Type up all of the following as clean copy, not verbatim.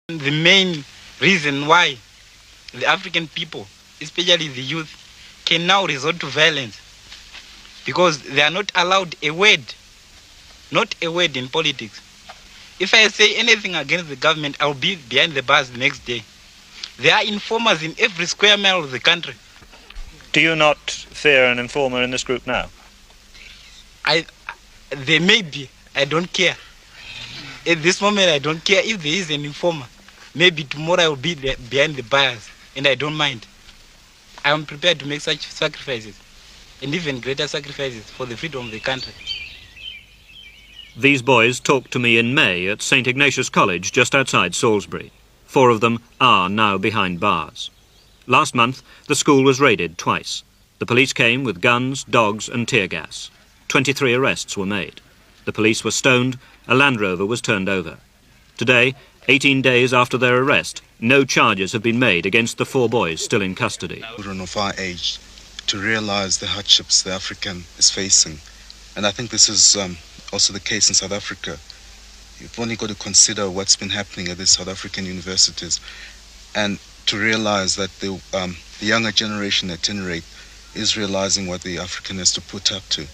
The main reason why the African people, especially the youth, can now resort to violence because they are not allowed a word, not a word in politics. If I say anything against the government, I'll be behind the bars the next day. There are informers in every square mile of the country. Do you not fear an informer in this group now? There may be. I don't care. At this moment, I don't care if there is an informer. Maybe tomorrow I will be there behind the bars, and I don't mind. I am prepared to make such sacrifices, and even greater sacrifices for the freedom of the country. These boys talked to me in May at St Ignatius College just outside Salisbury. 4 of them are now behind bars. Last month, the school was raided twice. The police came with guns, dogs and tear gas. 23 arrests were made. The police were stoned, a Land Rover was turned over. Today, 18 days after their arrest, no charges have been made against the 4 boys still in custody. Children of our age to realize the hardships the African is facing. And I think this is also the case in South Africa. You've only got to consider what's been happening at the South African universities and to realize that the younger generation at any rate is realizing what the African has to put up to.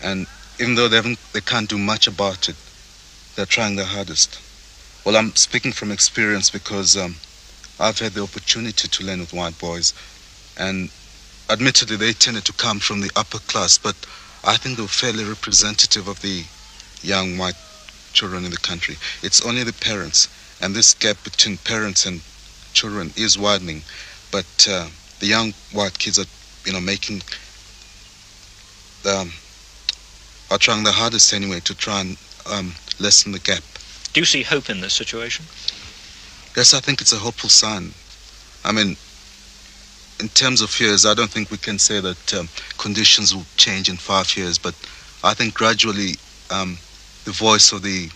And even though they can't do much about it, they're trying their hardest. Well, I'm speaking from experience because I've had the opportunity to learn with white boys, and admittedly they tended to come from the upper class, but I think they were fairly representative of the young white children in the country. It's only the parents, and this gap between parents and children is widening, but the young white kids are are trying their hardest anyway to try and lessen the gap. Do you see hope in this situation? Yes, I think it's a hopeful sign. I mean, in terms of years, I don't think we can say that conditions will change in 5 years, but I think gradually the voice of the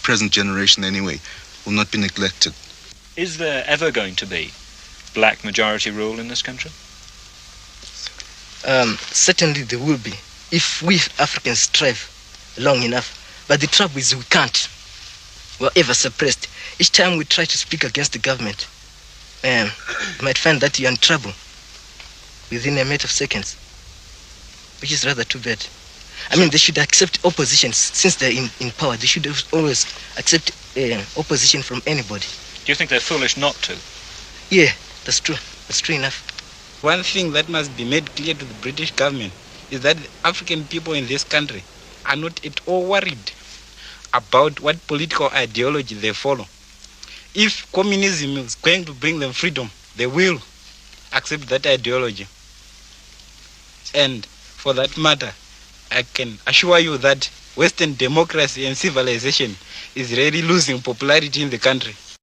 present generation anyway will not be neglected. Is there ever going to be black majority rule in this country? Certainly there will be, if we Africans strive long enough. But the trouble is we can't. We're ever suppressed. Each time we try to speak against the government, you might find that you're in trouble within a matter of seconds, which is rather too bad. I mean, they should accept opposition. Since they're in power, they should always accept opposition from anybody. Do you think they're foolish not to? Yeah, that's true. That's true enough. One thing that must be made clear to the British government is that the African people in this country are not at all worried about what political ideology they follow. If communism is going to bring them freedom, they will accept that ideology. And for that matter, I can assure you that Western democracy and civilization is really losing popularity in the country.